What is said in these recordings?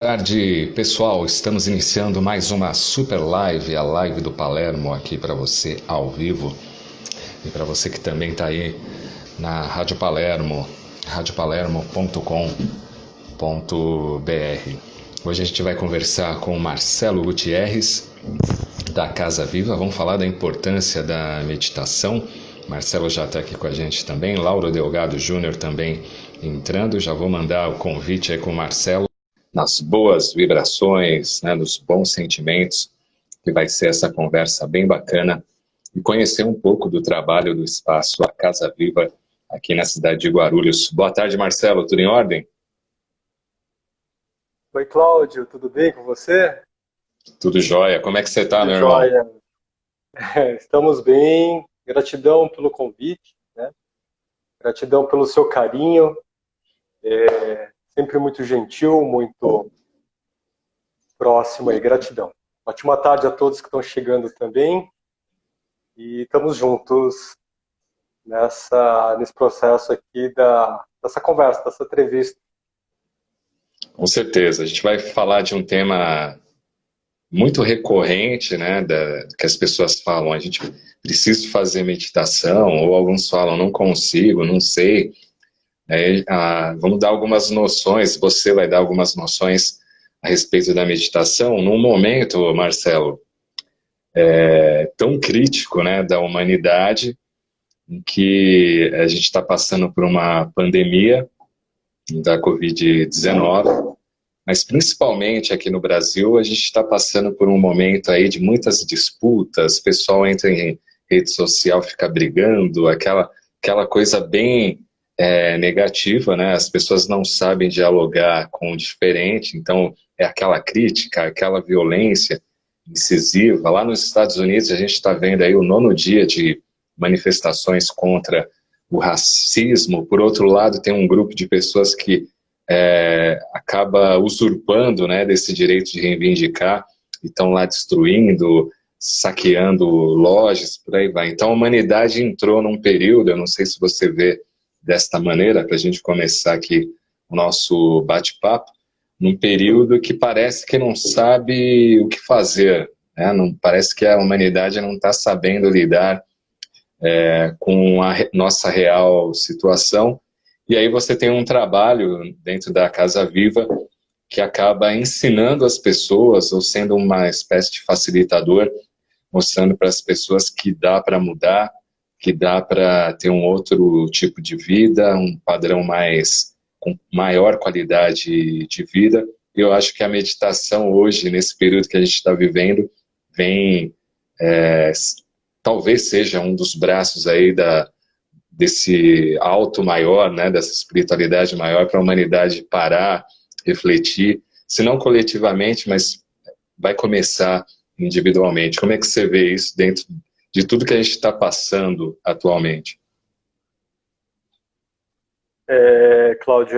Boa tarde, pessoal. Estamos iniciando mais uma super live, a live do Palermo aqui para você ao vivo e para você que também está aí na Rádio Palermo, radiopalermo.com.br. Hoje a gente vai conversar com o Marcelo Gutierrez da Casa Viva. Vamos falar da importância da meditação. Marcelo já está aqui com a gente também. Lauro Delgado Júnior também entrando. Já vou mandar o convite aí com o Marcelo nas boas vibrações, né, nos bons sentimentos, que vai ser essa conversa bem bacana, e conhecer um pouco do trabalho do espaço A Casa Viva, aqui na cidade de Guarulhos. Boa tarde, Marcelo, tudo em ordem? Oi, Cláudio, tudo bem com você? Tudo jóia. Como é que você está, Tudo meu irmão? jóia. Estamos bem. Gratidão pelo convite, né? Gratidão pelo seu carinho. Sempre muito gentil, muito próximo aí. Gratidão. Ótima tarde a todos que estão chegando também. E estamos juntos nesse processo aqui dessa conversa, dessa entrevista. Com certeza. A gente vai falar de um tema muito recorrente, né, que as pessoas falam, a gente precisa fazer meditação, ou alguns falam, não consigo, não sei. Vamos dar algumas noções, você vai dar algumas noções a respeito da meditação, num momento, Marcelo, tão crítico, né, da humanidade, em que a gente está passando por uma pandemia da Covid-19, mas principalmente aqui no Brasil, a gente está passando por um momento aí de muitas disputas, o pessoal entra em rede social, fica brigando, aquela coisa bem negativa, né? As pessoas não sabem dialogar com o diferente, então é aquela crítica, aquela violência incisiva. Lá nos Estados Unidos, a gente está vendo aí o nono dia de manifestações contra o racismo. Por outro lado, tem um grupo de pessoas que acaba usurpando, né, desse direito de reivindicar, e estão lá destruindo, saqueando lojas, por aí vai. Então a humanidade entrou num período, eu não sei se você vê desta maneira, para a gente começar aqui o nosso bate-papo, num período que parece que não sabe o que fazer, né? Não, parece que a humanidade não está sabendo lidar com a nossa real situação. E aí você tem um trabalho dentro da Casa Viva que acaba ensinando as pessoas, ou sendo uma espécie de facilitador, mostrando para as pessoas que dá para mudar, que dá para ter um outro tipo de vida, um padrão mais com maior qualidade de vida. Eu acho que a meditação hoje, nesse período que a gente está vivendo, vem é, talvez seja um dos braços aí desse alto maior, né, dessa espiritualidade maior para a humanidade parar, refletir, se não coletivamente, mas vai começar individualmente. Como é que você vê isso dentro de tudo que a gente está passando atualmente? Cláudio,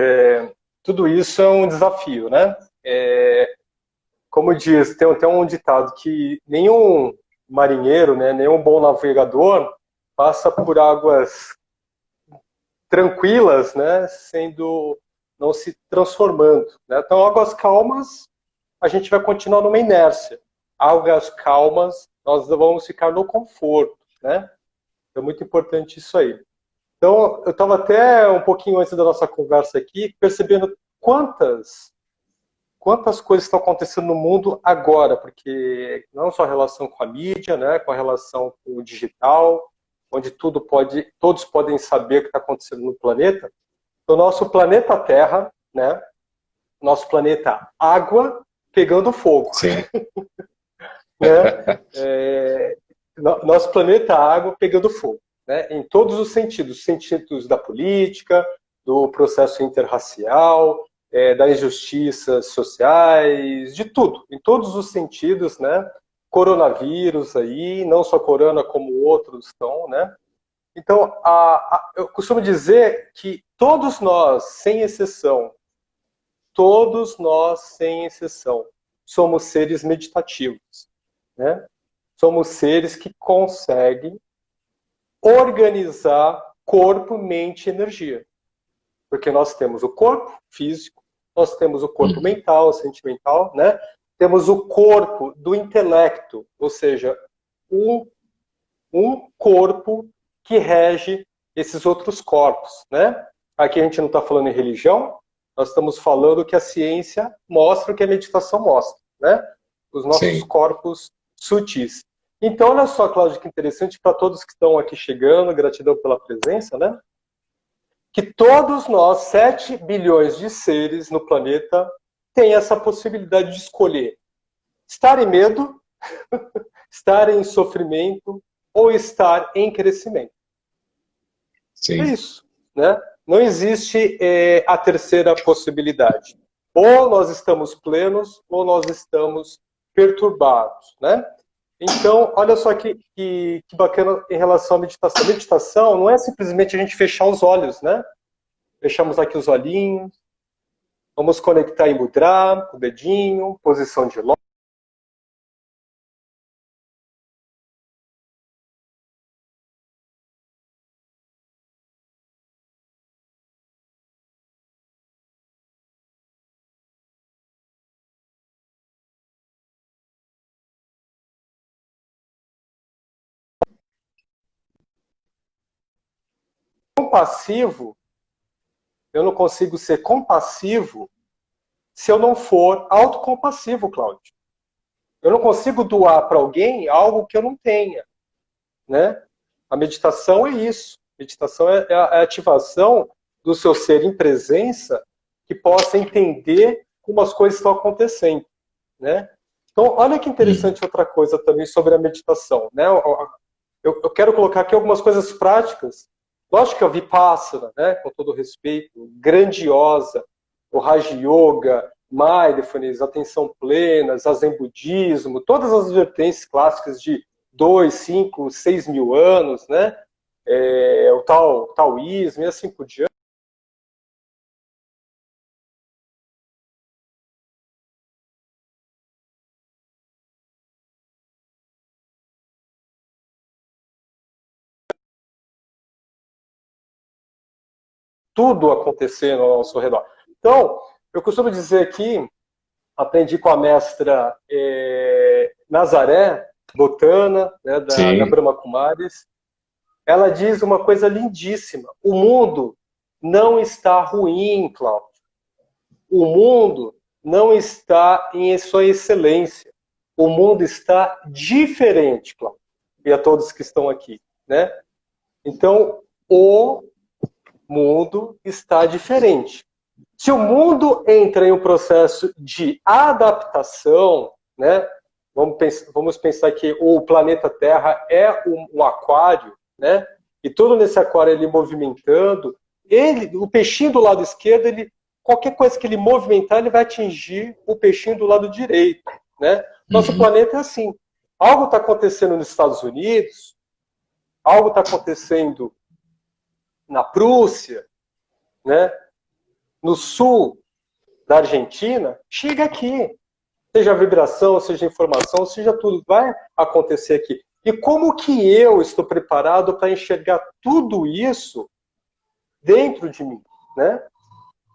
tudo isso é um desafio, né? Como diz, tem um ditado que nenhum marinheiro, né, nenhum bom navegador passa por águas tranquilas, né, não se transformando, né? Então, águas calmas, a gente vai continuar numa inércia. Águas calmas, nós vamos ficar no conforto, né? É muito importante isso aí. Então, eu estava até um pouquinho antes da nossa conversa aqui, percebendo quantas coisas estão acontecendo no mundo agora, porque não só a relação com a mídia, né, com a relação com o digital, onde todos podem saber o que está acontecendo no planeta. O nosso planeta Terra, né, nosso planeta Água pegando fogo, Sim. né? Nosso planeta Água pegando fogo, né? Em todos os sentidos da política, do processo interracial, das injustiças sociais, de tudo, em todos os sentidos, né? Coronavírus aí, não só corona como outros estão, né? Então, eu costumo dizer que todos nós, sem exceção, somos seres meditativos, né? Somos seres que conseguem organizar corpo, mente e energia. Porque nós temos o corpo físico, nós temos o corpo mental, sentimental, né? Temos o corpo do intelecto, ou seja, um corpo que rege esses outros corpos, né? Aqui a gente não está falando em religião, nós estamos falando que a ciência mostra, o que a meditação mostra, né? Os nossos Sim. corpos sutis. Então, olha só, Cláudio, que interessante para todos que estão aqui chegando, gratidão pela presença, né? Que todos nós, 7 bilhões de seres no planeta, têm essa possibilidade de escolher estar em medo, estar em sofrimento ou estar em crescimento. Sim. É isso, né? Não existe a terceira possibilidade. Ou nós estamos plenos, ou nós estamos perturbados, né? Então, olha só que bacana em relação à meditação. A meditação não é simplesmente a gente fechar os olhos, né? Fechamos aqui os olhinhos, vamos conectar em mudra, o dedinho, posição de lótus. Compassivo, eu não consigo ser compassivo se eu não for autocompassivo, Cláudio. Eu não consigo doar para alguém algo que eu não tenha, né? A meditação é isso. A meditação é a ativação do seu ser em presença que possa entender como as coisas estão acontecendo, né? Então, olha que interessante outra coisa também sobre a meditação, né? Eu quero colocar aqui algumas coisas práticas. Lógico que a Vipassana, né, com todo respeito, grandiosa, o Raja Yoga, Mindfulness, atenção plena, Zazen Budismo, todas as vertentes clássicas de 2, 5, 6 mil anos, né? O taoísmo e assim por diante. Tudo acontecendo ao nosso redor. Então, eu costumo dizer que aprendi com a mestra Nazaré Botana, né, da Brahma Kumaris. Ela diz uma coisa lindíssima. O mundo não está ruim, Cláudio. O mundo não está em sua excelência. O mundo está diferente, Cláudio. E a todos que estão aqui, né? Então, o mundo está diferente. Se o mundo entra em um processo de adaptação, né? Vamos pensar que o planeta Terra é um aquário, né? E tudo nesse aquário ele movimentando, o peixinho do lado esquerdo, qualquer coisa que ele movimentar, ele vai atingir o peixinho do lado direito, né? Nosso planeta é assim. Algo está acontecendo nos Estados Unidos, algo está acontecendo na Prússia, né? No sul da Argentina, chega aqui. Seja vibração, seja informação, seja tudo, vai acontecer aqui. E como que eu estou preparado para enxergar tudo isso dentro de mim, né?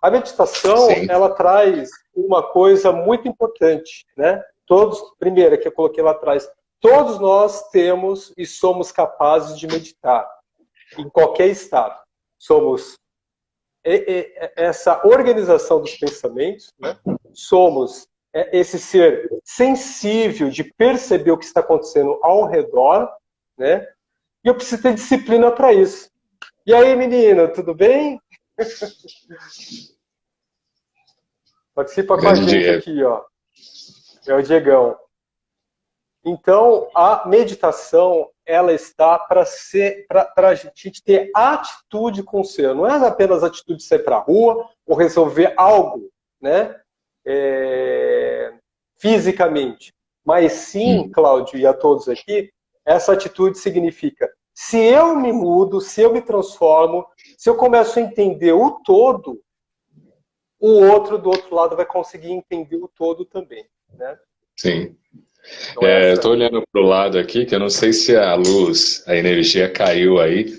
A meditação, ela traz uma coisa muito importante, né? Primeiro, que eu coloquei lá atrás, todos nós temos e somos capazes de meditar, em qualquer estado. Somos essa organização dos pensamentos, né? Somos esse ser sensível de perceber o que está acontecendo ao redor, né? E eu preciso ter disciplina para isso. E aí, menina, tudo bem? Participa com a gente aqui, ó. É o Diegão. Então, a meditação, ela está para a gente ter atitude com o ser. Não é apenas a atitude de sair para a rua ou resolver algo, né? Fisicamente. Mas sim, Cláudio e a todos aqui, essa atitude significa, se eu me mudo, se eu me transformo, se eu começo a entender o todo, o outro do outro lado vai conseguir entender o todo também, né? Sim. Então, eu estou olhando para o lado aqui, que eu não sei se a luz, a energia caiu aí,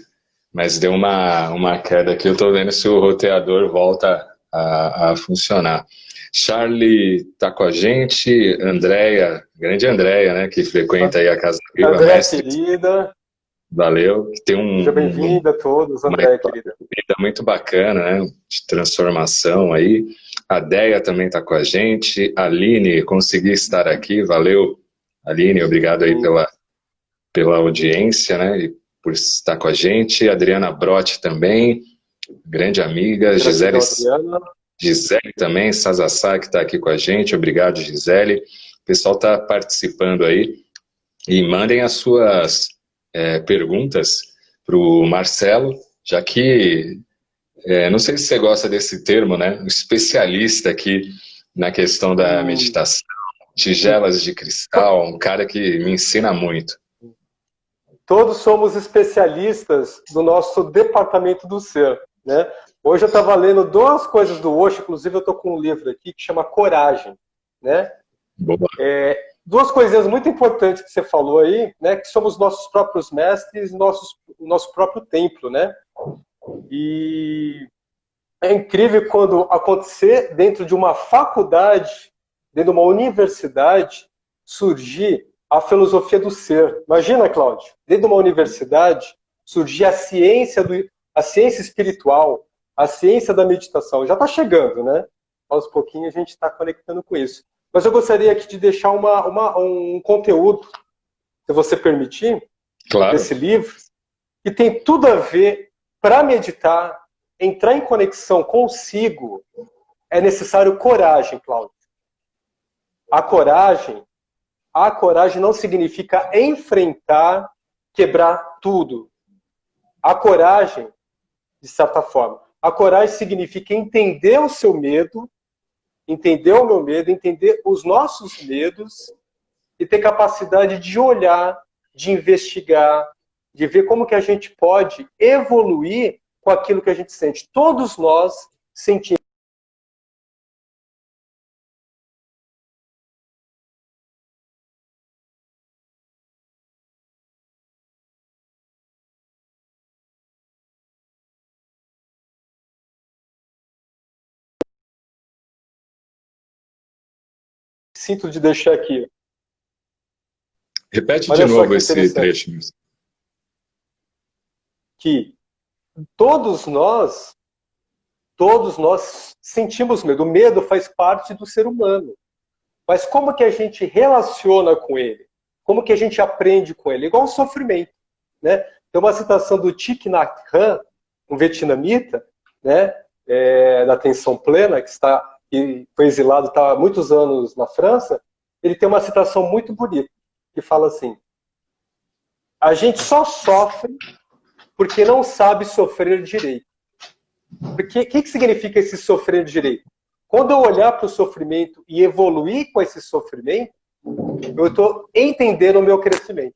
mas deu uma queda aqui. Eu estou vendo se o roteador volta a funcionar. Charlie está com a gente, Andréia, grande Andréia, né, que frequenta aí a Casa Viva, Andréia, mestre, querida. valeu, que tem Seja bem-vinda a todos, uma Andréia, querida. vida muito bacana, né, de transformação aí. A Déia também está com a gente, a Aline, consegui estar aqui, valeu, Aline, obrigado aí pela audiência, né, e por estar com a gente. A Adriana Brotti também, grande amiga, Gratidão, Adriana. Gisele também, Sazassá, que está aqui com a gente. Obrigado, Gisele. O pessoal está participando aí. E mandem as suas perguntas para o Marcelo, já que, não sei se você gosta desse termo, né? Um especialista aqui na questão da meditação, tigelas de cristal, um cara que me ensina muito. Todos somos especialistas do nosso departamento do ser, né? Hoje eu estava lendo duas coisas do Osho, inclusive eu estou com um livro aqui que chama Coragem, né? Boa. Duas coisinhas muito importantes que você falou aí, né? Que somos nossos próprios mestres e o nosso próprio templo, né? E é incrível quando acontecer dentro de uma faculdade, dentro de uma universidade, surgir a filosofia do ser. Imagina, Cláudio, dentro de uma universidade, surgir a ciência espiritual, a ciência da meditação. Já está chegando, né? Aos pouquinhos a gente está conectando com isso. Mas eu gostaria aqui de deixar um conteúdo, se você permitir, claro, desse livro, que tem tudo a ver para meditar, entrar em conexão consigo. É necessário coragem, Cláudio. A coragem não significa enfrentar, quebrar tudo. A coragem, de certa forma, a coragem significa entender o seu medo, entender o meu medo, entender os nossos medos e ter capacidade de olhar, de investigar, de ver como que a gente pode evoluir com aquilo que a gente sente. Todos nós sentimos. Sinto de deixar aqui. Repete Olha de só novo que esse trecho. Que todos nós sentimos medo. O medo faz parte do ser humano. Mas como que a gente relaciona com ele? Como que a gente aprende com ele? Igual o sofrimento, né? Tem uma citação do Thich Nhat Hanh, um vietnamita, né, da atenção plena, que foi exilado, está há muitos anos na França. Ele tem uma citação muito bonita, que fala assim: a gente só sofre porque não sabe sofrer direito. Porque o que significa esse sofrer direito? Quando eu olhar para o sofrimento e evoluir com esse sofrimento, eu estou entendendo o meu crescimento.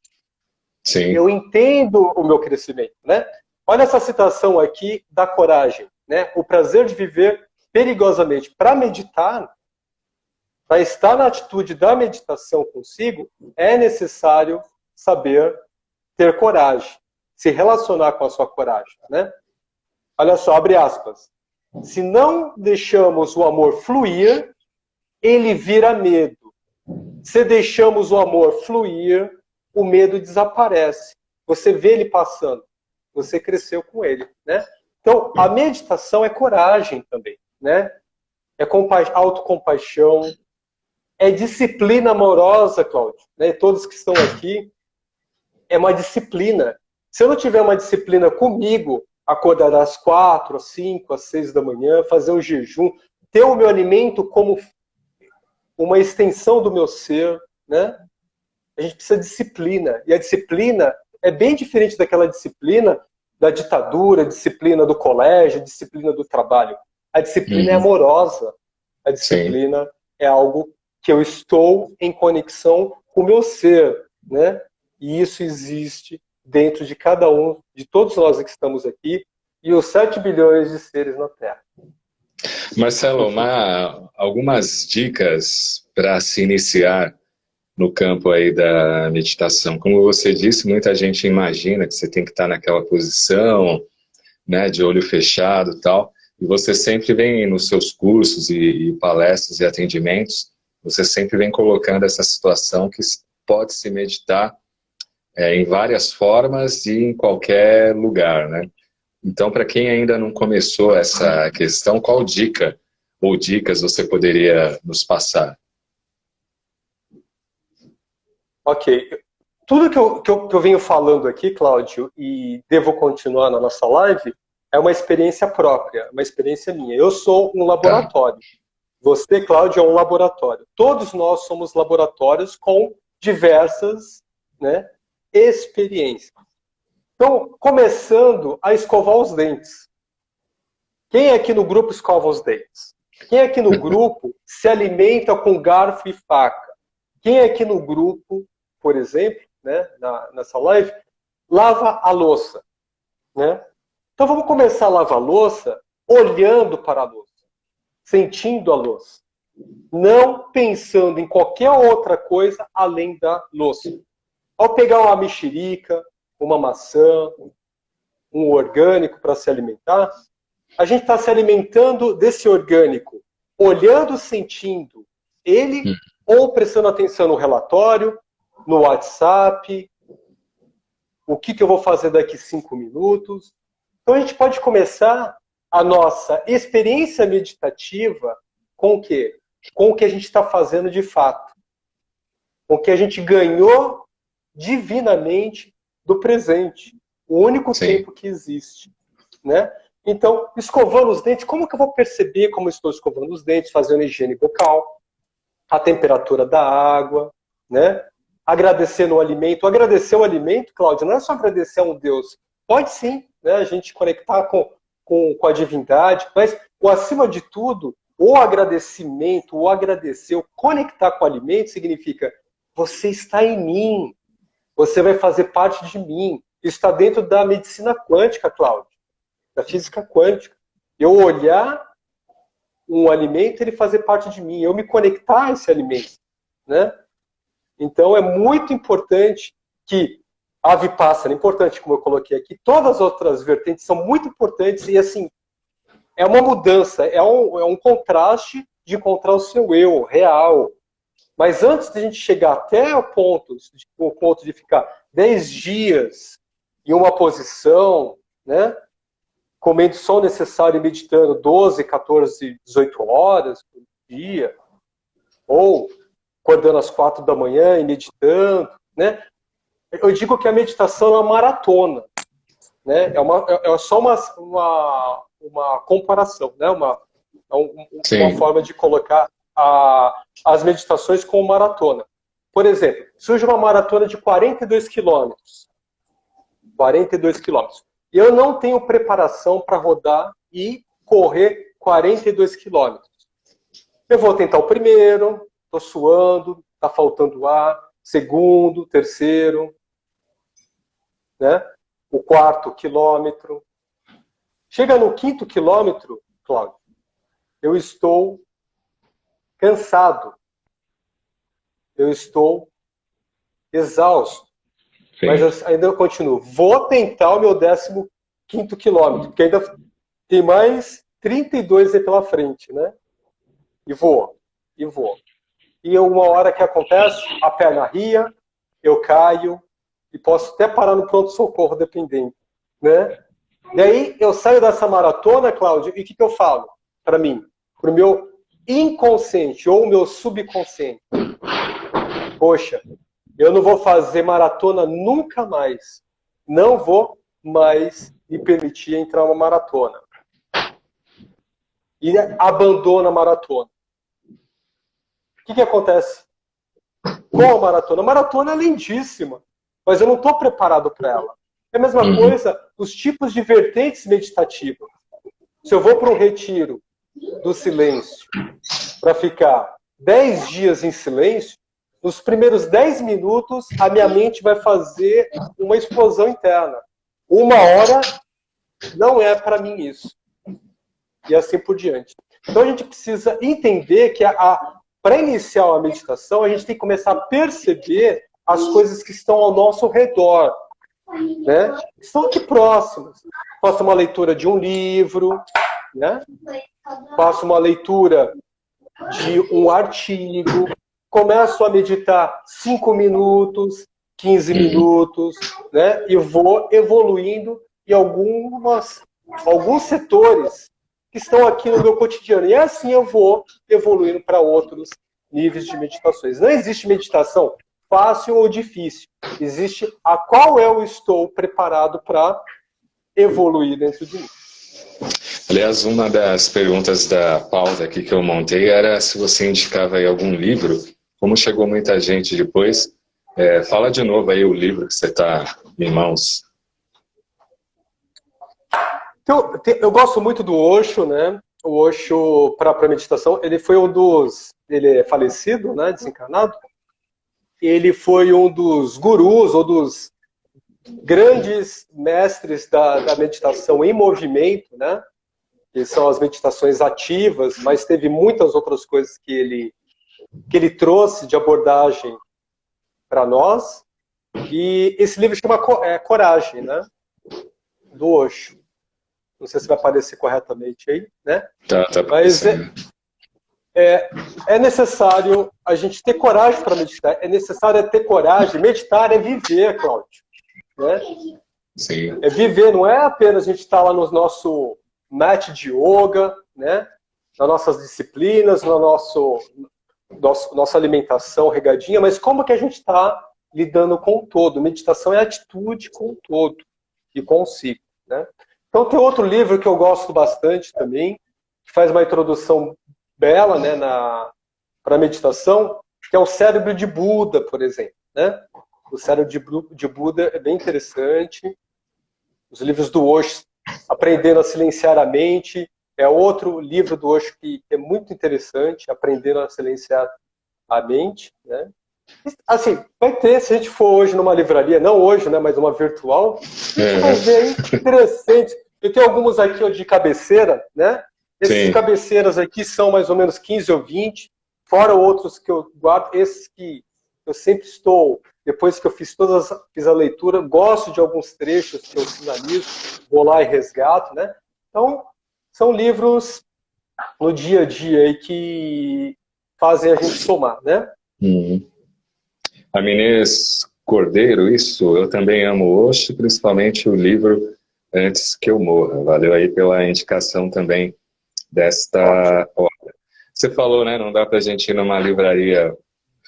Sim. Eu entendo o meu crescimento, né? Olha essa citação aqui da coragem, né? O prazer de viver perigosamente. Para meditar, para estar na atitude da meditação consigo, é necessário saber ter coragem, se relacionar com a sua coragem, né? Olha só, abre aspas. Se não deixamos o amor fluir, ele vira medo. Se deixamos o amor fluir, o medo desaparece. Você vê ele passando. Você cresceu com ele, né? Então, a meditação é coragem também, né? É autocompaixão, é disciplina amorosa, Cláudio, né? Todos que estão aqui, é uma disciplina. Se eu não tiver uma disciplina comigo, acordar às 4, às 5, às 6 da manhã, fazer um jejum, ter o meu alimento como uma extensão do meu ser, né? A gente precisa de disciplina. E a disciplina é bem diferente daquela disciplina da ditadura, disciplina do colégio, disciplina do trabalho. A disciplina é amorosa. A disciplina é algo que eu estou em conexão com o meu ser, né? E isso existe dentro de cada um, de todos nós que estamos aqui, e os 7 bilhões de seres na Terra. Marcelo, algumas dicas para se iniciar no campo aí da meditação. Como você disse, muita gente imagina que você tem que estar naquela posição, né, de olho fechado e tal, E você sempre vem nos seus cursos e palestras e atendimentos, você sempre vem colocando essa situação que pode se meditar em várias formas e em qualquer lugar, né? Então, para quem ainda não começou essa questão, qual dica ou dicas você poderia nos passar? Ok. Tudo que eu venho falando aqui, Cláudio, e devo continuar na nossa live, é uma experiência própria, uma experiência minha. Eu sou um Tá. laboratório. Você, Cláudio, é um laboratório. Todos nós somos laboratórios com diversas, né, experiências. Então, começando a escovar os dentes. Quem aqui no grupo escova os dentes? Quem aqui no grupo se alimenta com garfo e faca? Quem aqui no grupo, por exemplo, né, nessa live, lava a louça? Né? Então vamos começar a lavar a louça olhando para a louça, sentindo a louça, não pensando em qualquer outra coisa além da louça. Ao pegar uma mexerica, uma maçã, um orgânico para se alimentar, a gente está se alimentando desse orgânico, olhando, sentindo ele, ou prestando atenção no relatório, no WhatsApp, o que eu vou fazer daqui 5 minutos. Então a gente pode começar a nossa experiência meditativa com o quê? Com o que a gente está fazendo de fato. Com o que a gente ganhou divinamente do presente. O único Sim. tempo que existe. Né? Então, escovando os dentes, como que eu vou perceber como estou escovando os dentes, fazendo higiene bucal, a temperatura da água, né? Agradecer no alimento. Agradecer o alimento, Cláudio, não é só agradecer a um Deus. Pode sim, né? A gente conectar com a divindade, mas o acima de tudo, o agradecimento, o agradecer, o conectar com o alimento significa você está em mim, você vai fazer parte de mim. Isso está dentro da medicina quântica, Cláudio, da física quântica. Eu olhar um alimento, ele fazer parte de mim, eu me conectar a esse alimento, né? Então é muito importante que a Vipassana, importante como eu coloquei aqui, todas as outras vertentes são muito importantes e assim, é uma mudança, é um contraste de encontrar o seu eu real. Mas antes de a gente chegar até o ponto de ficar 10 dias em uma posição, né? Comendo só o necessário e meditando 12, 14, 18 horas por dia, ou acordando às 4 da manhã e meditando, né? Eu digo que a meditação é uma maratona, né? É só uma comparação, né? Uma forma de colocar as meditações como maratona. Por exemplo, surge uma maratona de 42 quilômetros. 42 quilômetros. Eu não tenho preparação para rodar e correr 42 quilômetros. Eu vou tentar o primeiro, estou suando, está faltando ar, segundo, terceiro, né? O 4º quilômetro. Chega no 5º quilômetro, Cláudio, eu estou cansado. Eu estou exausto. Sim. Mas ainda eu continuo. Vou tentar o meu 15º quilômetro, porque ainda tem mais 32 aí pela frente, né? E vou. E uma hora que acontece, a perna ria, eu caio, e posso até parar no pronto-socorro, dependendo, né? Daí eu saio dessa maratona, Cláudio, e o que eu falo para mim? Para o meu inconsciente ou o meu subconsciente. Poxa, eu não vou fazer maratona nunca mais. Não vou mais me permitir entrar numa maratona. E abandona a maratona. O que acontece com a maratona? A maratona é lindíssima, mas eu não estou preparado para ela. É a mesma coisa os tipos de vertentes meditativas. Se eu vou para um retiro do silêncio para ficar 10 dias em silêncio, nos primeiros 10 minutos, a minha mente vai fazer uma explosão interna. 1 hora não é para mim isso. E assim por diante. Então a gente precisa entender que para iniciar a meditação, a gente tem que começar a perceber as coisas que estão ao nosso redor. Né? Estão aqui próximas. Faça uma leitura de um livro, né? Faço uma leitura de um artigo, começo a meditar 5 minutos, 15 minutos, né? E vou evoluindo em alguns setores que estão aqui no meu cotidiano. E assim eu vou evoluindo para outros níveis de meditações. Não existe meditação fácil ou difícil. Existe a qual eu estou preparado para evoluir dentro de mim. Aliás, uma das perguntas da pauta aqui que eu montei era se você indicava aí algum livro. Como chegou muita gente depois, fala de novo aí o livro que você está em mãos. Então, eu gosto muito do Osho, né? O Osho, para meditação, ele foi ele é falecido, né? Desencarnado. Ele foi um dos gurus, ou dos grandes mestres da meditação em movimento, né? Que são as meditações ativas, mas teve muitas outras coisas que ele trouxe de abordagem para nós. E esse livro chama Coragem, né? Do Osho. Não sei se vai aparecer corretamente aí, né? Tá Mas é necessário a gente ter coragem para meditar. É necessário ter coragem. Meditar é viver, Cláudio. Né? Sim. É viver, não é apenas a gente estar lá no nosso mat de yoga, né? Nas nossas disciplinas, na nossa alimentação regadinha, mas como que a gente está lidando com o todo. Meditação é atitude com o todo e consigo, né? Então tem outro livro que eu gosto bastante também, que faz uma introdução bela, né, para a meditação, que é o Cérebro de Buda, por exemplo, né? O Cérebro de Buda é bem interessante. Os livros do Osho, Aprendendo a Silenciar a Mente, é outro livro do Osho que é muito interessante, Aprendendo a Silenciar a Mente, né? Assim, vai ter, se a gente for hoje numa livraria, não hoje, né, mas uma virtual, vai ver interessante. Eu tenho alguns aqui de cabeceira, né? Esses cabeceiras aqui são mais ou menos 15 ou 20, fora outros que eu guardo, esses que eu sempre estou, depois que eu fiz a leitura, gosto de alguns trechos que eu finalizo, vou lá e resgato, né? Então, são livros no dia a dia aí que fazem a gente somar, né? A Inês Cordeiro, isso, eu também amo o Osho, principalmente o livro Antes que eu morra. Valeu aí pela indicação também desta obra. Você falou, né, não dá pra gente ir numa livraria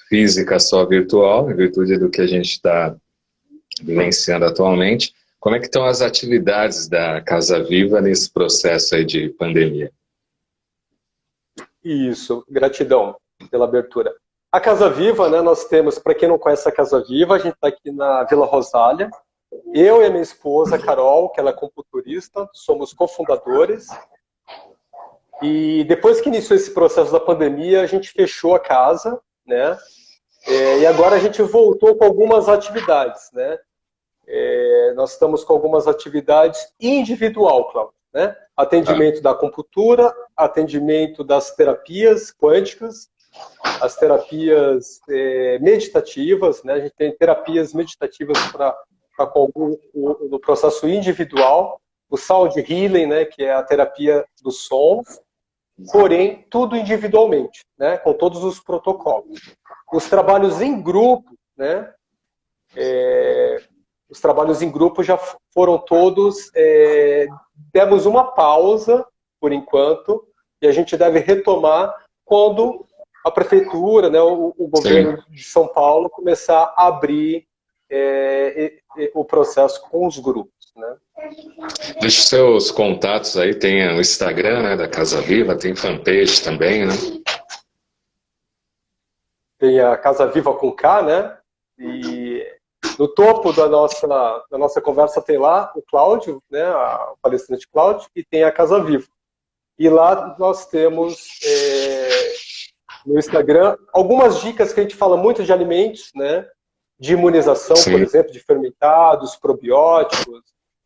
física só virtual, em virtude do que a gente está vivenciando atualmente. Como é que estão as atividades da Casa Viva nesse processo aí de pandemia? Isso, gratidão pela abertura. A Casa Viva, né, nós temos, para quem não conhece a Casa Viva, a gente está aqui na Vila Rosália. Eu e a minha esposa, Carol, que ela é computurista, somos cofundadores. E depois que iniciou esse processo da pandemia, a gente fechou a casa, né? E agora a gente voltou com algumas atividades, né? Nós estamos com algumas atividades individual, Cláudio, né? Atendimento da acupuntura, atendimento das terapias quânticas, as terapias meditativas, né? A gente tem terapias meditativas no processo individual, o sound healing, né? Que é a terapia dos sons, porém tudo individualmente, né? Com todos os protocolos. Os trabalhos em grupo, né? Os trabalhos em grupo já foram todos, demos uma pausa, por enquanto, e a gente deve retomar quando a prefeitura, né, o governo de São Paulo começar a abrir o processo com os grupos. Né? Deixa os seus contatos aí, tem o Instagram, né, da Casa Viva, tem fanpage também, né? Tem a Casa Viva com K, né? E no topo da nossa conversa tem lá o Cláudio, né, o palestrante Cláudio, e tem a Casa Viva. E lá nós temos no Instagram algumas dicas que a gente fala muito de alimentos, né? De imunização, por exemplo, de fermentados, probióticos.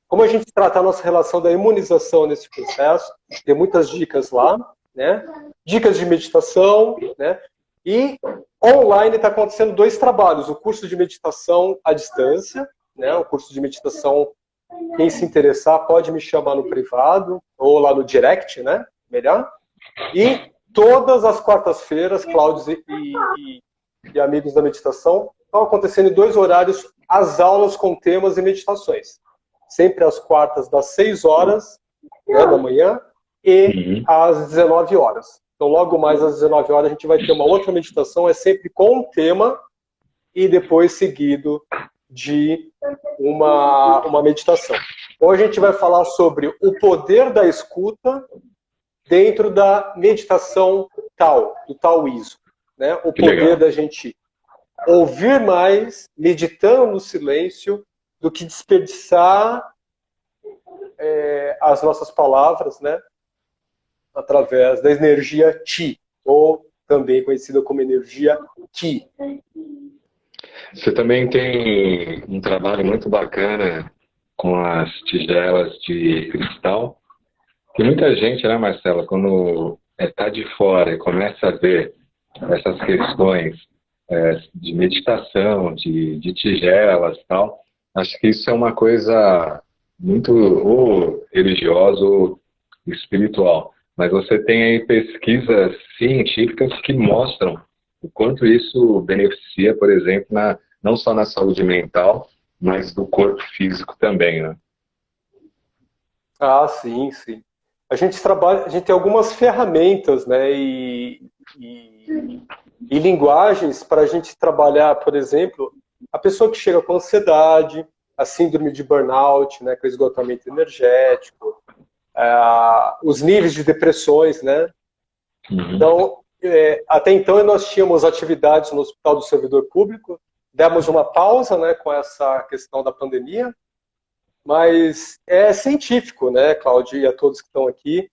Como a gente trata a nossa relação da imunização nesse processo, tem muitas dicas lá, né? Dicas de meditação, né? E online está acontecendo 2 trabalhos, o curso de meditação à distância, né? O curso de meditação Quem se interessar pode me chamar no privado ou lá no direct, né? Melhor. E todas as quartas-feiras, Cláudio e amigos da meditação, estão acontecendo em 2 horários as aulas com temas e meditações. Sempre às quartas, das 6 horas, né, da manhã, e às 19 horas. Então, logo mais às 19 horas, a gente vai ter uma outra meditação, é sempre com um tema, e depois seguido de uma meditação. Hoje a gente vai falar sobre o poder da escuta dentro da meditação Tao, do taoísmo, né? O poder da gente ouvir mais, meditando no silêncio, do que desperdiçar as nossas palavras, né? Através da energia Qi, ou também conhecida como energia Qi. Você também tem um trabalho muito bacana com as tigelas de cristal. Tem muita gente, né, Marcela, quando está de fora e começa a ver essas questões de meditação, de tigelas e tal, acho que isso é uma coisa muito ou religiosa ou espiritual. Mas você tem aí pesquisas científicas que mostram o quanto isso beneficia, por exemplo, não só na saúde mental, mas do corpo físico também, né? Ah, sim, sim. A gente tem algumas ferramentas, né, e linguagens para a gente trabalhar, por exemplo, a pessoa que chega com ansiedade, a síndrome de burnout, né, com esgotamento energético, os níveis de depressões, né? Então, até então nós tínhamos atividades no Hospital do Servidor Público, demos uma pausa, né, com essa questão da pandemia, mas é científico, né, Cláudio, e a todos que estão aqui.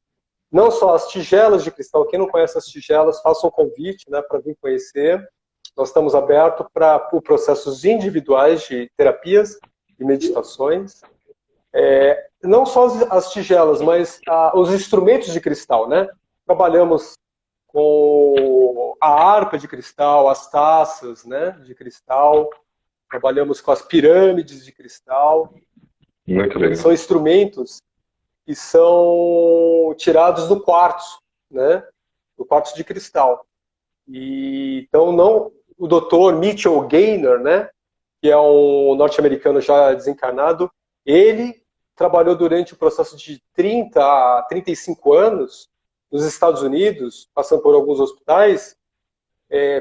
Não só as tigelas de cristal, quem não conhece as tigelas, faça um convite, né, para vir conhecer. Nós estamos abertos para processos individuais de terapias e meditações. Não só as tigelas, mas os instrumentos de cristal, né? Trabalhamos com a harpa de cristal, as taças, né, de cristal, trabalhamos com as pirâmides de cristal. Muito legal. São instrumentos que são tirados do quartzo, né? Do quartzo de cristal. E, então, o Dr. Mitchell Gaynor, né? Que é um norte-americano já desencarnado, ele trabalhou durante o processo de 30 a 35 anos nos Estados Unidos, passando por alguns hospitais,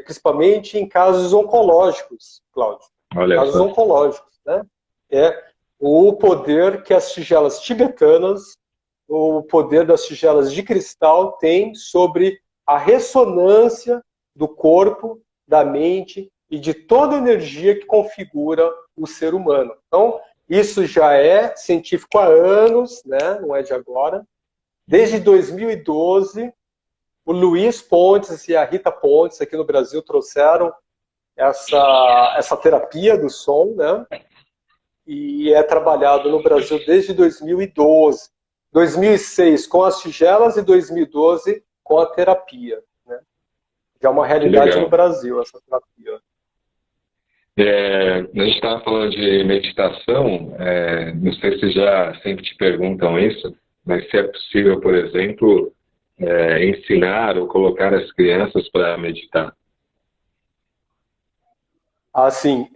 principalmente em casos oncológicos, Cláudio. Olha casos só. oncológicos, né? O poder que as tigelas tibetanas, o poder das tigelas de cristal tem sobre a ressonância do corpo, da mente e de toda a energia que configura o ser humano. Então, isso já é científico há anos, né? Não é de agora. Desde 2012, o Luiz Pontes e a Rita Pontes aqui no Brasil trouxeram essa terapia do som, né? E é trabalhado no Brasil desde 2012. 2006 com as tigelas e 2012 com a terapia, né? Já é uma realidade no Brasil, essa terapia. A gente estava falando de meditação, não sei se já sempre te perguntam isso, mas se é possível, por exemplo, ensinar ou colocar as crianças para meditar. Assim,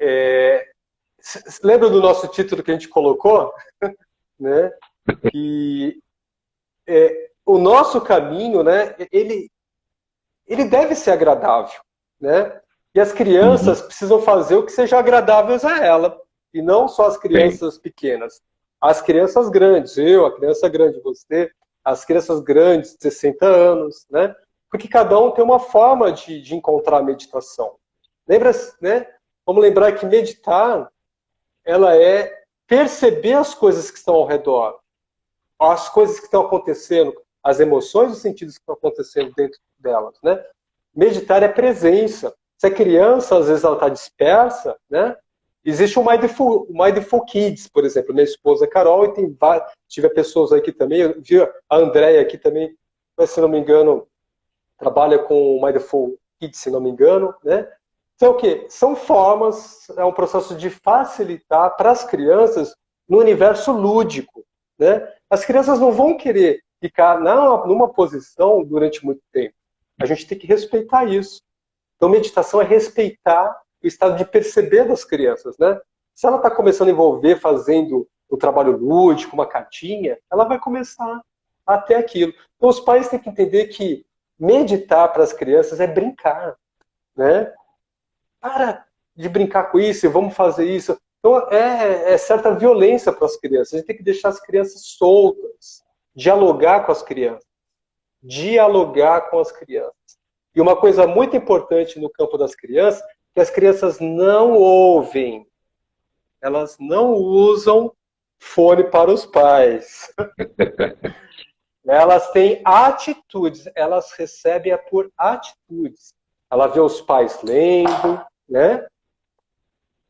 lembra do nosso título que a gente colocou? Né? Que o nosso caminho, né, ele deve ser agradável, né? E as crianças precisam fazer o que seja agradável a ela, e não só as crianças pequenas. As crianças grandes, a criança grande, você, as crianças grandes, 60 anos, né? Porque cada um tem uma forma de encontrar a meditação. Lembra, né? Vamos lembrar que meditar, ela é perceber as coisas que estão ao redor, as coisas que estão acontecendo, as emoções e os sentidos que estão acontecendo dentro delas, né? Meditar é presença. Se a criança, às vezes, ela está dispersa, né? Existe o Mindful Kids, por exemplo. Minha esposa Carol, e tem várias, tive pessoas aqui também, eu vi a Andréia aqui também, mas, se não me engano, trabalha com o Mindful Kids, se não me engano, né? Então, o quê? São formas, é um processo de facilitar para as crianças no universo lúdico, né? As crianças não vão querer ficar numa posição durante muito tempo. A gente tem que respeitar isso. Então, meditação é respeitar o estado de perceber das crianças, né? Se ela está começando a envolver, fazendo um trabalho lúdico, uma cartinha, ela vai começar até aquilo. Então, os pais têm que entender que meditar para as crianças é brincar, né? Para de brincar com isso, vamos fazer isso. Então, é certa violência para as crianças. A gente tem que deixar as crianças soltas, dialogar com as crianças. Dialogar com as crianças. E uma coisa muito importante no campo das crianças, que as crianças não ouvem. Elas não usam fone para os pais. Elas têm atitudes, elas recebem por atitudes. Ela vê os pais lendo, né?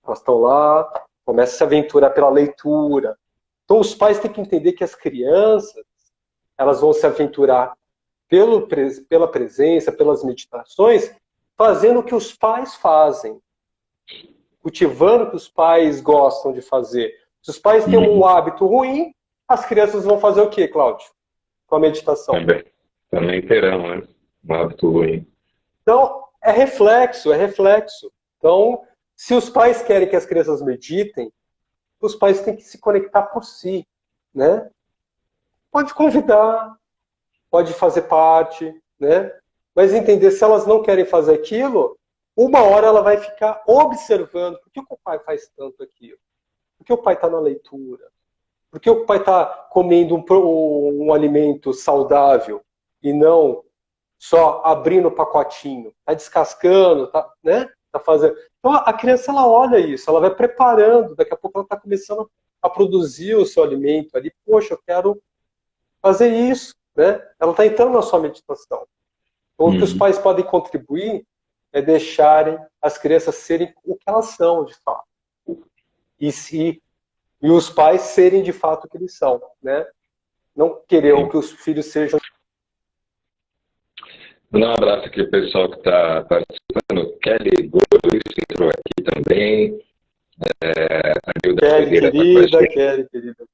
Elas estão lá, começam a se aventurar pela leitura. Então os pais têm que entender que as crianças, elas vão se aventurar pela presença, pelas meditações, fazendo o que os pais fazem. Cultivando o que os pais gostam de fazer. Se os pais têm um hábito ruim, as crianças vão fazer o quê, Cláudio? Com a meditação. Também terão, né? Um hábito ruim. Então, é reflexo, é reflexo. Então, se os pais querem que as crianças meditem, os pais têm que se conectar por si, né? Pode convidar, pode fazer parte, né? Mas entender, se elas não querem fazer aquilo, uma hora ela vai ficar observando por que o pai faz tanto aquilo? Por que o pai está na leitura? Por que o pai está comendo um alimento saudável e não só abrindo o pacotinho? Está descascando, né? Tá fazendo. Então a criança, ela olha isso, ela vai preparando, daqui a pouco ela está começando a produzir o seu alimento ali. Poxa, eu quero fazer isso, né? Ela está entrando na sua meditação. Então o que os pais podem contribuir é deixarem as crianças serem o que elas são, de fato. E os pais serem, de fato, o que eles são, né? Não querer que os filhos sejam... Um abraço aqui ao pessoal que está participando. Kelly Gomes entrou aqui também. Kelly, querida.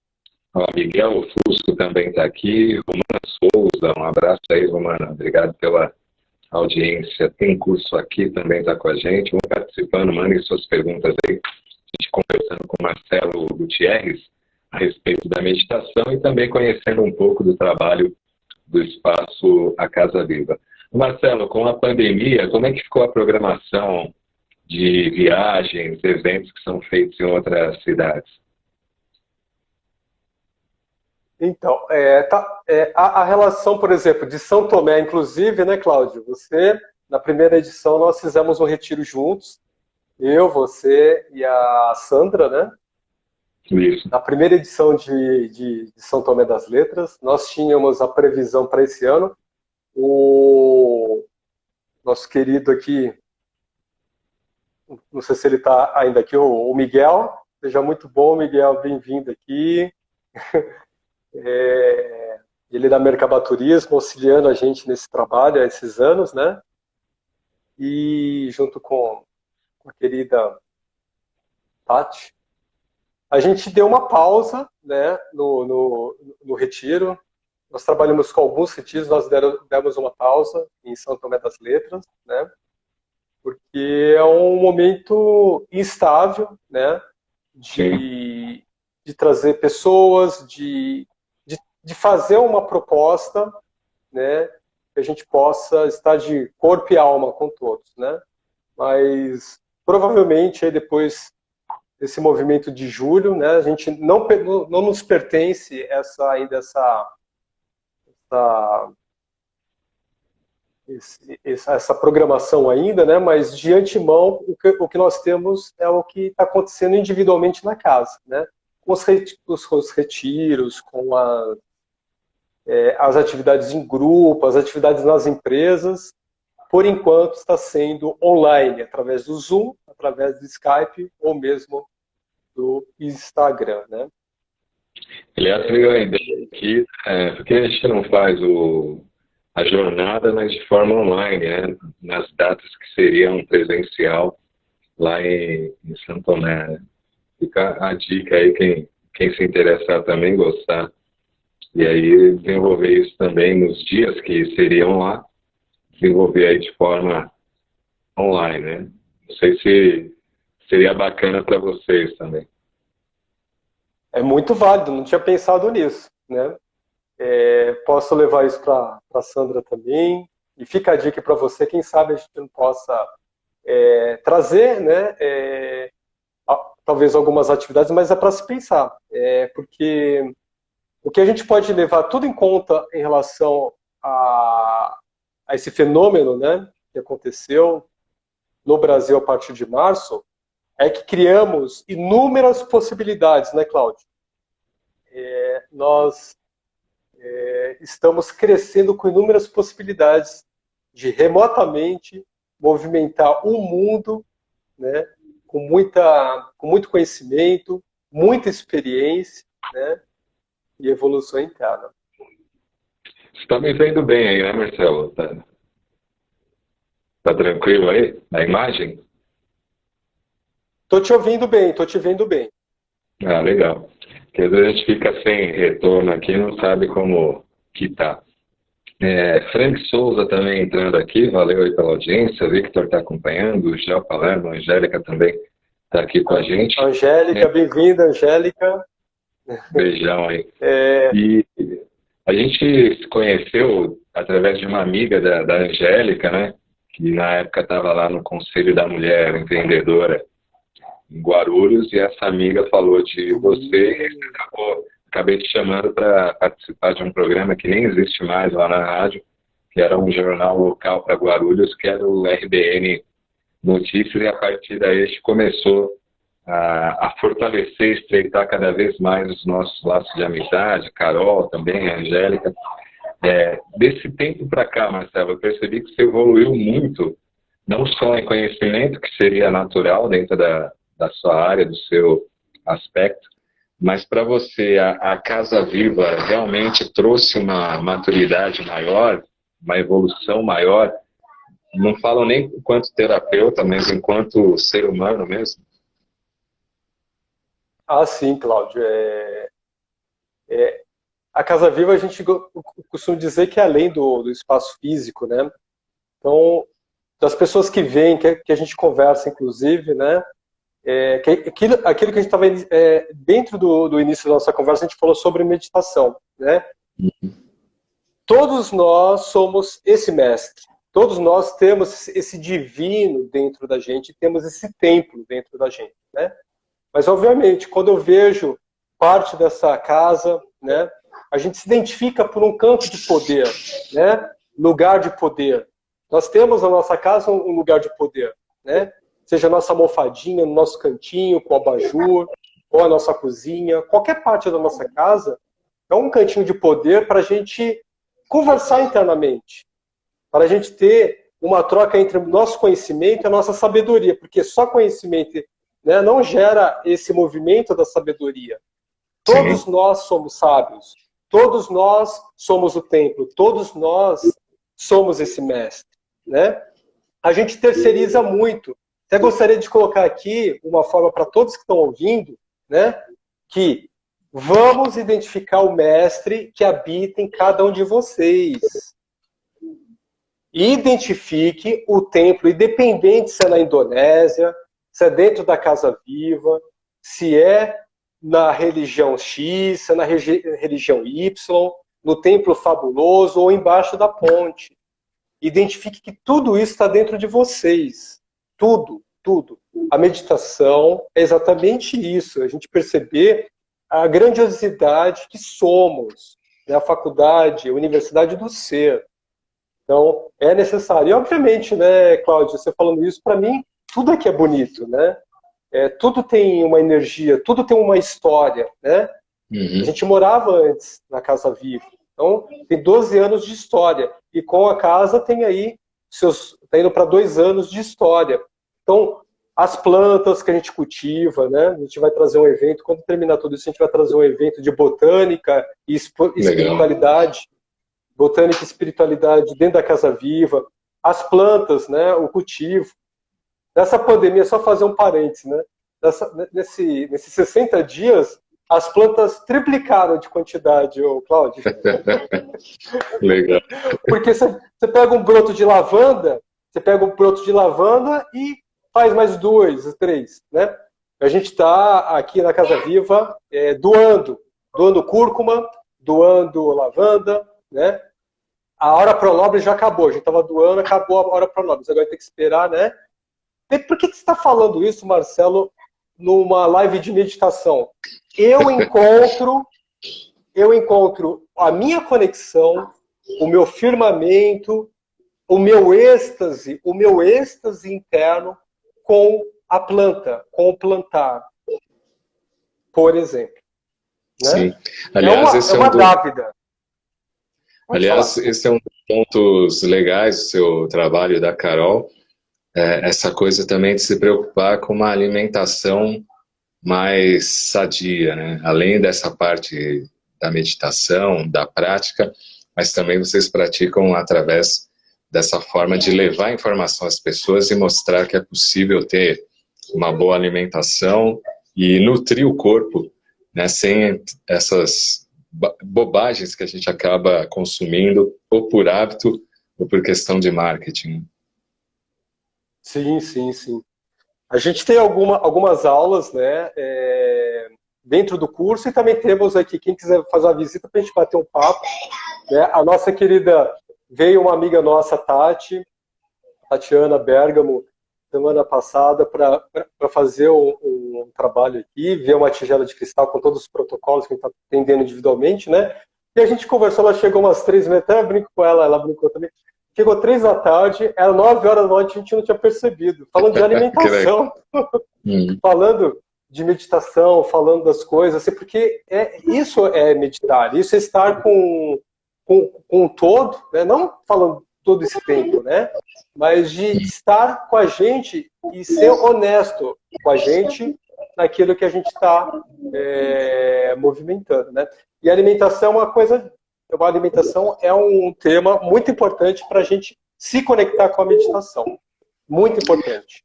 Ó, Miguel Fusco também está aqui. Romana Souza, um abraço aí, Romana. Obrigado pela audiência. Tem curso aqui, também está com a gente. Vão participando, mandem suas perguntas aí. A gente conversando com o Marcelo Gutierrez a respeito da meditação e também conhecendo um pouco do trabalho do Espaço A Casa Viva. Marcelo, com a pandemia, como é que ficou a programação de viagens, eventos que são feitos em outras cidades? Então, a relação, por exemplo, de São Tomé, inclusive, né, Cláudio? Você, na primeira edição, nós fizemos um retiro juntos. Eu, você e a Sandra, né? Isso. Na primeira edição de São Tomé das Letras, nós tínhamos a previsão para esse ano. O nosso querido aqui, não sei se ele está ainda aqui, o Miguel. Seja muito bom, Miguel, bem-vindo aqui. Ele é da Mercabaturismo, auxiliando a gente nesse trabalho há esses anos, né? E junto com a querida Tati, a gente deu uma pausa, né, no retiro. Nós trabalhamos com alguns retiros, nós demos uma pausa em São Tomé das Letras, né, porque é um momento instável, né, de trazer pessoas, de fazer uma proposta, né, que a gente possa estar de corpo e alma com todos, né. Mas provavelmente aí depois desse movimento de julho, né, a gente não nos pertence essa programação ainda, né, mas de antemão o que nós temos é o que está acontecendo individualmente na casa, né, com os retiros, com as atividades em grupo, as atividades nas empresas. Por enquanto está sendo online, através do Zoom, através do Skype ou mesmo do Instagram, né? Aliás, veio a ideia aqui, porque a gente não faz a jornada, mas de forma online, né? Nas datas que seriam presencial lá em Santo Tomé, né? Fica a dica aí, quem quem se interessar também gostar. E aí desenvolver isso também nos dias que seriam lá, desenvolver aí de forma online, né? Não sei se seria bacana para vocês também. É muito válido, não tinha pensado nisso, né? Posso levar isso para a Sandra também. E fica a dica para você, quem sabe a gente não possa trazer, né? Talvez algumas atividades, mas é para se pensar. Porque o que a gente pode levar tudo em conta em relação a esse fenômeno, né, que aconteceu no Brasil a partir de março, é que criamos inúmeras possibilidades, né, Cláudio? Nós estamos crescendo com inúmeras possibilidades de remotamente movimentar o mundo, né, com muito conhecimento, muita experiência, né, e evolução interna. Você está me vendo bem aí, né, Marcelo? Tá tranquilo aí na imagem? Tô te ouvindo bem, tô te vendo bem. Ah, legal. Porque às vezes a gente fica sem retorno aqui e não sabe como que tá. Frank Souza também entrando aqui, valeu aí pela audiência, Victor está acompanhando, o Gel Palermo, a Angélica também está aqui com a gente. Angélica, bem-vinda, Angélica. Beijão aí. E a gente se conheceu através de uma amiga da Angélica, né? Que na época estava lá no Conselho da Mulher Empreendedora em Guarulhos, e essa amiga falou de você e acabei te chamando para participar de um programa que nem existe mais lá na rádio, que era um jornal local para Guarulhos, que era o RBN Notícias, e a partir daí a gente começou a fortalecer, estreitar cada vez mais os nossos laços de amizade, Carol também, a Angélica. Desse tempo para cá, Marcelo, eu percebi que você evoluiu muito, não só em conhecimento, que seria natural dentro da sua área, do seu aspecto, mas para você, a Casa Viva realmente trouxe uma maturidade maior, uma evolução maior, não falo nem enquanto terapeuta, mas enquanto ser humano mesmo? Sim, Cláudio. A Casa Viva, a gente costuma dizer que é além do espaço físico, né? Então, das pessoas que vêm, que a gente conversa, inclusive, né? Aquilo que a gente estava dentro do início da nossa conversa, a gente falou sobre meditação, né? Todos nós somos esse mestre. Todos nós temos esse divino dentro da gente, temos esse templo dentro da gente, né? Mas, obviamente, quando eu vejo parte dessa casa, né, a gente se identifica por um campo de poder, né? Lugar de poder. Nós temos na nossa casa um lugar de poder, né? Seja a nossa almofadinha no nosso cantinho, com o abajur, ou a nossa cozinha, qualquer parte da nossa casa é um cantinho de poder para a gente conversar internamente, para a gente ter uma troca entre o nosso conhecimento e a nossa sabedoria, porque só conhecimento, né, não gera esse movimento da sabedoria. Todos nós somos sábios, todos nós somos o templo, todos nós somos esse mestre, né? A gente terceiriza muito. Até gostaria de colocar aqui uma forma para todos que estão ouvindo, né, que vamos identificar o mestre que habita em cada um de vocês. Identifique o templo, independente se é na Indonésia, se é dentro da Casa Viva, se é na religião X, se é na religião Y, no templo fabuloso ou embaixo da ponte. Identifique que tudo isso está dentro de vocês. Tudo, tudo. A meditação é exatamente isso, a gente perceber a grandiosidade que somos, né? A faculdade, a universidade do ser. Então, é necessário. E, obviamente, né, Cláudio, você falando isso, para mim, tudo aqui é bonito, né? Tudo tem uma energia, tudo tem uma história, né? A gente morava antes na Casa Viva. Então, tem 12 anos de história. E com a casa tem aí, está indo para 2 anos de história. Então, as plantas que a gente cultiva, né? A gente vai trazer um evento, quando terminar tudo isso, a gente vai trazer um evento de botânica e espiritualidade. Botânica e espiritualidade dentro da Casa Viva. As plantas, né? O cultivo. Nessa pandemia, só fazer um parênteses, né? Nesses 60 dias, as plantas triplicaram de quantidade, ô Cláudio. Legal. Porque você pega um broto de lavanda, e faz mais 2, 3, né? A gente está aqui na Casa Viva doando cúrcuma, doando lavanda, né? A hora pronobre já acabou, a gente estava doando, acabou a hora pronobre, agora tem que esperar, né? E por que você está falando isso, Marcelo, numa live de meditação? Eu encontro a minha conexão, o meu firmamento, o meu êxtase interno com a planta, com o plantar, por exemplo. Né? Sim. Aliás, esse é uma dávida. Aliás, esse é um dos pontos legais do seu trabalho, da Carol, essa coisa também de se preocupar com uma alimentação mais sadia, né? Além dessa parte da meditação, da prática, mas também vocês praticam através dessa forma de levar informação às pessoas e mostrar que é possível ter uma boa alimentação e nutrir o corpo, né, sem essas bobagens que a gente acaba consumindo, ou por hábito, ou por questão de marketing. Sim, sim, sim. A gente tem algumas aulas, né, dentro do curso, e também temos aqui, quem quiser fazer uma visita para a gente bater um papo, né, a nossa querida, veio uma amiga nossa, Tatiana Bergamo, semana passada, para fazer um trabalho aqui, ver uma tigela de cristal com todos os protocolos que a gente está atendendo individualmente, né, e a gente conversou, ela chegou umas 3h30, até eu brinco com ela brincou também. Chegou 3h da tarde, era 9 horas da noite, a gente não tinha percebido. Falando de alimentação, falando de meditação, falando das coisas, assim, porque isso é meditar, isso é estar com o todo, né? Não falando todo esse tempo, né? Mas de estar com a gente e ser honesto com a gente naquilo que a gente está movimentando, né? E a alimentação é uma coisa... A alimentação é um tema muito importante para a gente se conectar com a meditação. Muito importante.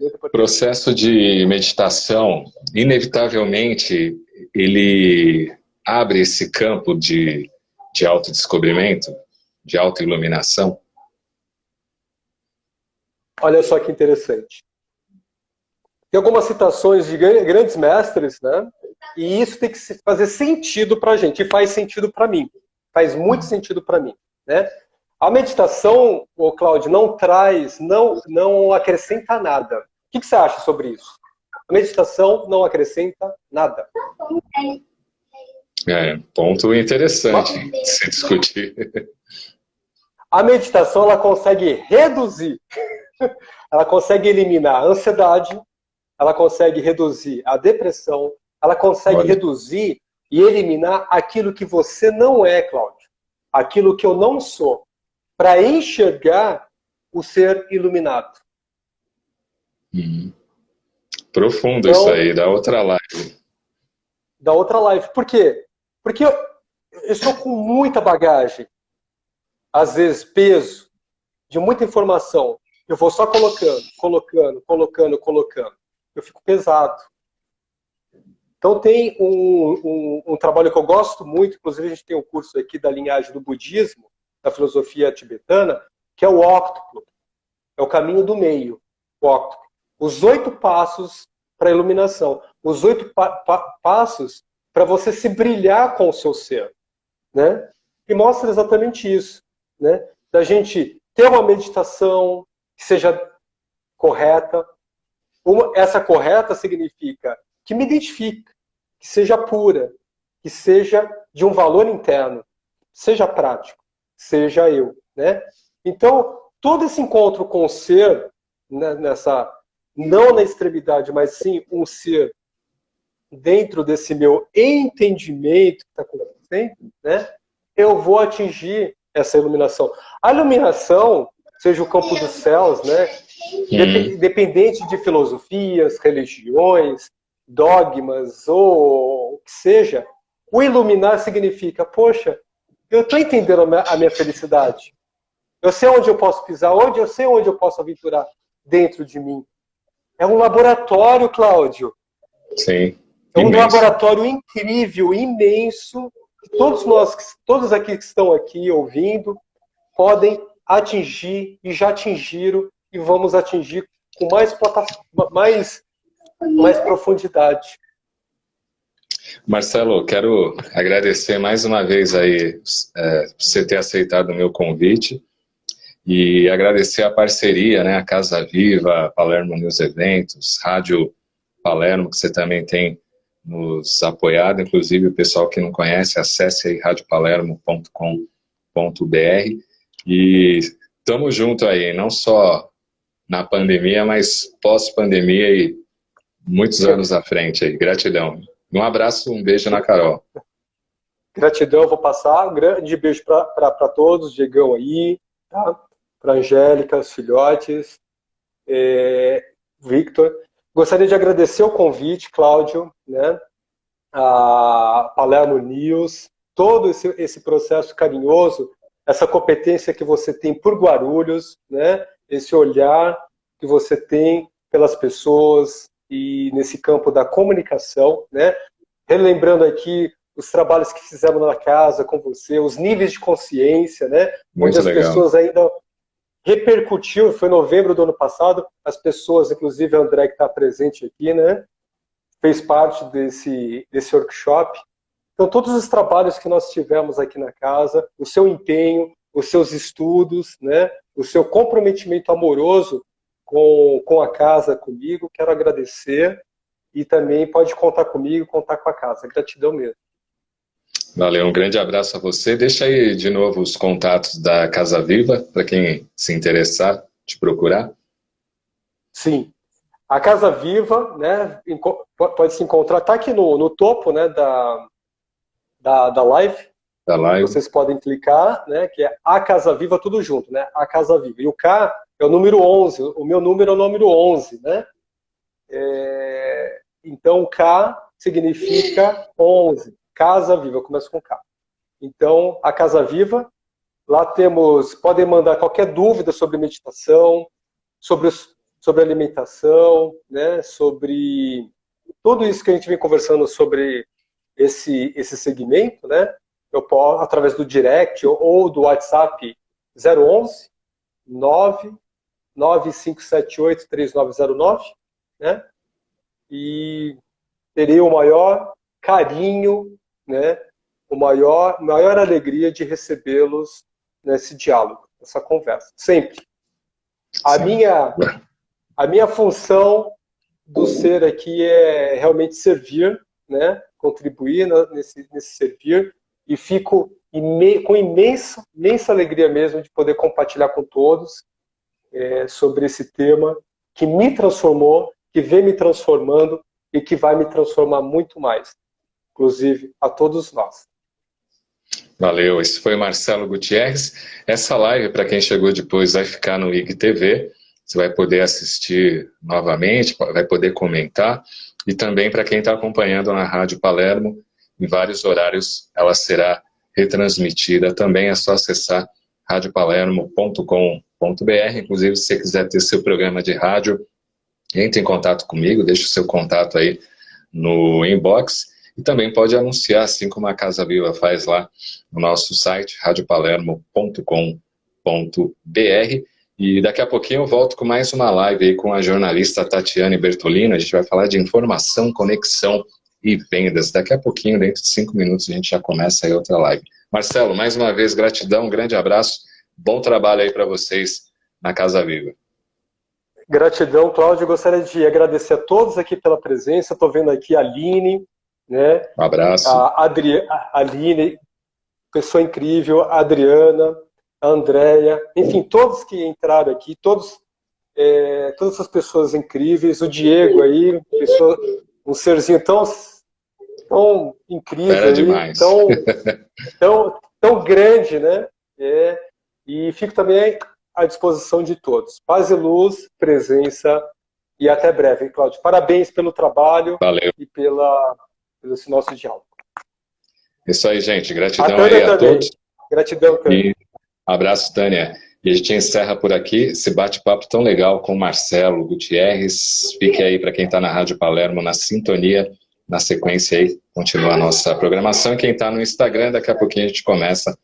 O processo de meditação, inevitavelmente, ele abre esse campo de autodescobrimento, de autoiluminação. Olha só que interessante. Tem algumas citações de grandes mestres, né? E isso tem que fazer sentido para a gente, e faz sentido para mim. Faz muito sentido para mim, né? A meditação, Cláudio, não acrescenta nada. O que você acha sobre isso? A meditação não acrescenta nada. Ponto interessante de se discutir. A meditação, ela consegue reduzir, ela consegue eliminar a ansiedade, ela consegue reduzir a depressão, ela consegue reduzir e eliminar aquilo que você não é, Cláudio. Aquilo que eu não sou. Para enxergar o ser iluminado. Profundo então, isso aí, da outra live. Da outra live. Por quê? Porque eu estou com muita bagagem. Às vezes, peso, de muita informação. Eu vou só colocando. Eu fico pesado. Então tem um trabalho que eu gosto muito, inclusive a gente tem um curso aqui da linhagem do budismo, da filosofia tibetana, que é o óctuplo. É o caminho do meio, o óctuplo. Os 8 passos para a iluminação. Os 8 passos para você se brilhar com o seu ser. Né? E mostra exatamente isso. Né? Da gente ter uma meditação que seja correta. Essa correta significa que me identifique, que seja pura, que seja de um valor interno, seja prático, seja eu. Né? Então, todo esse encontro com o ser, né, não na extremidade, mas sim um ser dentro desse meu entendimento que está acontecendo, né, eu vou atingir essa iluminação. A iluminação, seja o campo dos céus, né, independente de filosofias, religiões, dogmas ou o que seja, o iluminar significa, poxa, eu estou entendendo a minha felicidade. Eu sei onde eu posso pisar, eu sei onde eu posso aventurar dentro de mim. É um laboratório, Cláudio. Sim. É um laboratório incrível, imenso, que todos aqui que estão aqui ouvindo, podem atingir e já atingiram e vamos atingir com mais profundidade. Marcelo, quero agradecer mais uma vez aí por você ter aceitado o meu convite e agradecer a parceria, né, a Casa Viva, Palermo News Eventos, Rádio Palermo, que você também tem nos apoiado, inclusive o pessoal que não conhece, acesse aí radiopalermo.com.br e estamos juntos aí, não só na pandemia, mas pós-pandemia e muitos anos à frente aí. Gratidão. Um abraço, um beijo na Carol. Gratidão, vou passar. Um grande beijo para todos, Diegão aí, tá? Para Angélica, os filhotes, Victor. Gostaria de agradecer o convite, Cláudio, né? A Palermo News, todo esse processo carinhoso, essa competência que você tem por Guarulhos, né? Esse olhar que você tem pelas pessoas e nesse campo da comunicação, né? Relembrando aqui os trabalhos que fizemos na casa com você, os níveis de consciência, né? Muito onde as legal. Pessoas ainda repercutiu, foi em novembro do ano passado, as pessoas, inclusive a André que está presente aqui, né? Fez parte desse workshop. Então, todos os trabalhos que nós tivemos aqui na casa, o seu empenho, os seus estudos, né? O seu comprometimento amoroso com a casa, comigo, quero agradecer e também pode contar comigo, contar com a casa. Gratidão mesmo. Valeu, um grande abraço a você. Deixa aí de novo os contatos da Casa Viva, para quem se interessar, te procurar. Sim. A Casa Viva, né, pode se encontrar, está aqui no topo, né, da live. Da live. Vocês podem clicar, né, que é A Casa Viva, tudo junto, né? A Casa Viva. E o K é o número 11, o meu número é o número 11, né? Então, K significa 11, Casa Viva, começa com K. Então, a Casa Viva, lá podem mandar qualquer dúvida sobre meditação, sobre alimentação, né? Sobre tudo isso que a gente vem conversando sobre esse segmento, né? Eu posso, através do direct ou do WhatsApp 011 99578 3909, né? E terei o maior carinho, né? A maior alegria de recebê-los nesse diálogo, nessa conversa. Sempre. A minha função do ser aqui é realmente servir, né? Contribuir nesse servir. E fico com imensa alegria mesmo de poder compartilhar com todos sobre esse tema que me transformou, que vem me transformando e que vai me transformar muito mais, inclusive a todos nós. Valeu, esse foi Marcelo Gutierrez. Essa live, para quem chegou depois, vai ficar no IGTV. Você vai poder assistir novamente, vai poder comentar. E também para quem está acompanhando na Rádio Palermo, em vários horários ela será retransmitida. Também é só acessar radiopalermo.com.br. Inclusive, se você quiser ter seu programa de rádio, entre em contato comigo, deixe o seu contato aí no inbox. E também pode anunciar, assim como a Casa Viva faz lá no nosso site, radiopalermo.com.br. E daqui a pouquinho eu volto com mais uma live aí com a jornalista Tatiane Bertolino. A gente vai falar de informação, conexão e vendas. Daqui a pouquinho, dentro de 5 minutos, a gente já começa aí outra live. Marcelo, mais uma vez, gratidão, um grande abraço. Bom trabalho aí para vocês na Casa Viva. Gratidão, Cláudio. Eu gostaria de agradecer a todos aqui pela presença. Estou vendo aqui a Aline, né? Um abraço. A Aline, pessoa incrível, a Adriana, a Andréia, enfim, todos que entraram aqui, todas essas pessoas incríveis, o Diego aí, um serzinho tão incrível, aí, tão grande, né? E fico também à disposição de todos. Paz e luz, presença e até breve, Cláudio. Parabéns pelo trabalho. Valeu. E pelo esse nosso diálogo. Isso aí, gente. Gratidão aí a todos. Gratidão, Tânia. Abraço, Tânia. E a gente encerra por aqui esse bate-papo tão legal com Marcelo Gutierrez. Fique aí para quem está na Rádio Palermo, na sintonia na sequência aí, continua a nossa programação. E quem está no Instagram, daqui a pouquinho a gente começa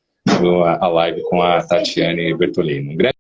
a live com a Tatiane Bertolini. Um grande